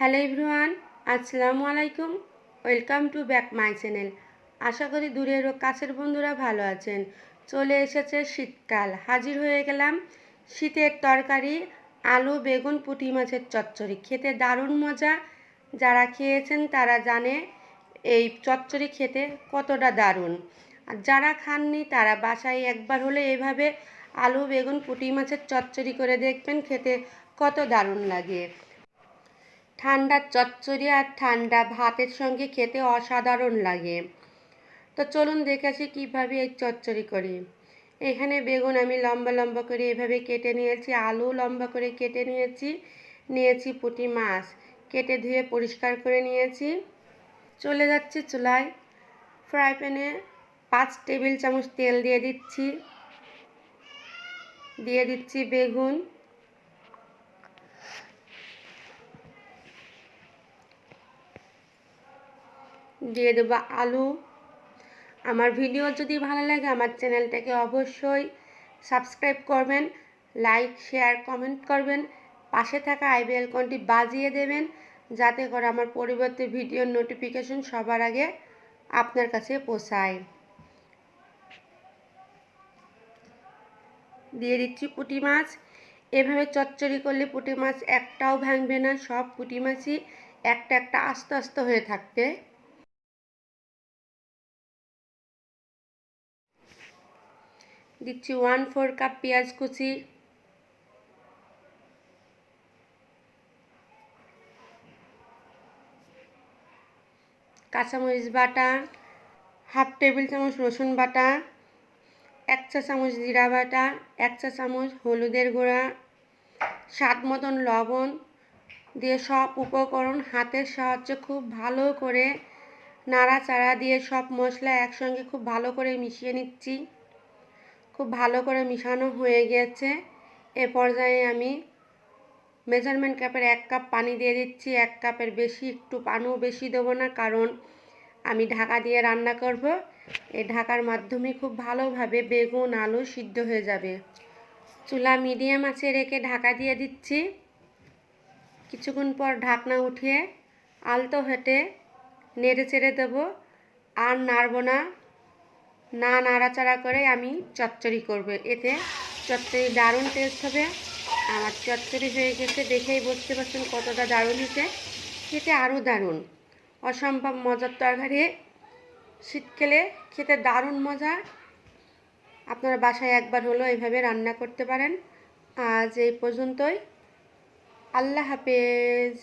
Hello everyone, আসসালামু আলাইকুম। Welcome to back my channel. আশা করি দূরের ও কাছের বন্ধুরা ভালো আছেন। চলে এসেছে শীতকাল, হাজির হয়ে গেলাম শীতের তরকারি আলু বেগুন পুঁটি মাছের চচ্চড়ি। খেতে দারুণ মজা। যারা খেয়েছেন তারা জানে এই চচ্চড়ি খেতে কতটা দারুণ। আর যারা খাননি তারা বাসায় একবার হলে এভাবে আলু বেগুন পুঁটি মাছের চচ্চড়ি করে দেখবেন, খেতে কত দারুণ লাগে। ঠান্ডা চচ্চড়ি আর ঠান্ডা ভাতের সঙ্গে খেতে অসাধারণ লাগে। তো চলুন দেখে আসি কীভাবে এই চচ্চড়ি করি। এখানে বেগুন আমি লম্বা লম্বা করে এভাবে কেটে নিয়েছি, আলু লম্বা করে কেটে নিয়েছি পুঁটি মাছ কেটে ধুয়ে পরিষ্কার করে নিয়েছি। চলে যাচ্ছি চুলায়। ফ্রাই প্যানে 5 টেবিল চামচ তেল দিয়ে দিচ্ছি বেগুন, দিয়ে দেবো আলু। আমার ভিডিও যদি ভালো লাগে আমার চ্যানেলটাকে অবশ্যই সাবস্ক্রাইব করবেন, লাইক শেয়ার কমেন্ট করবেন, পাশে থাকা আই বেল আইকনটি বাজিয়ে দেবেন যাতে করে আমার পরবর্তী ভিডিওর নোটিফিকেশন সবার আগে আপনার কাছে পৌঁছায়। দিয়ে দিচ্ছি পুঁটি মাছ। এভাবে চচ্চড়ি করলে পুঁটি মাছ একটাও ভাঙবে না, সব পুঁটি মাছই একটা একটা আস্তে আস্তে হয়ে থাকবে। দিচ্ছি 1/4 কাপ পেঁয়াজ কুচি, কাঁচামরিচ বাটা, 1/2 টেবিল চামচ রসুন বাটা, 1 চা চামচ জিরা বাটা, 1 চা চামচ হলুদের গুঁড়া, স্বাদ মতন লবণ দিয়ে সব উপকরণ হাতের সাহায্যে খুব ভালো করে নাড়াচাড়া দিয়ে সব মশলা একসঙ্গে খুব ভালো করে মিশিয়ে নিচ্ছি। খুব ভালো করে মিশানো হয়ে গেছে। এ পর্যায়ে আমি মেজারমেন্ট কাপের 1 কাপ পানি দিয়ে দিচ্ছি। 1 কাপের বেশি, একটু পানিও বেশি দেবো না, কারণ আমি ঢাকা দিয়ে রান্না করব। এই ঢাকার মাধ্যমে খুব ভালোভাবে বেগুন আলু সিদ্ধ হয়ে যাবে। চুলা মিডিয়াম আঁচে রেখে ঢাকা দিয়ে দিচ্ছি। কিছুক্ষণ পর ঢাকনা উঠিয়ে আলতো হেঁটে নেড়ে চেড়ে দেবো, আর নাড়ব না। নাড়াচাড়া করে আমি চচ্চড়ি করব, এতে চচ্চড়ি দারুণ টেস্ট হবে। আমার চচ্চড়ি হয়ে গেছে, দেখেই বুঝতে পারছেন কতটা দারুণ হয়েছে। খেতে আরও দারুণ, অসম্ভব মজার তরকারি। শীতকালে খেতে দারুণ মজা। আপনারা বাসায় একবার হলো এইভাবে রান্না করতে পারেন। আজ এই পর্যন্তই। আল্লাহ হাফেজ।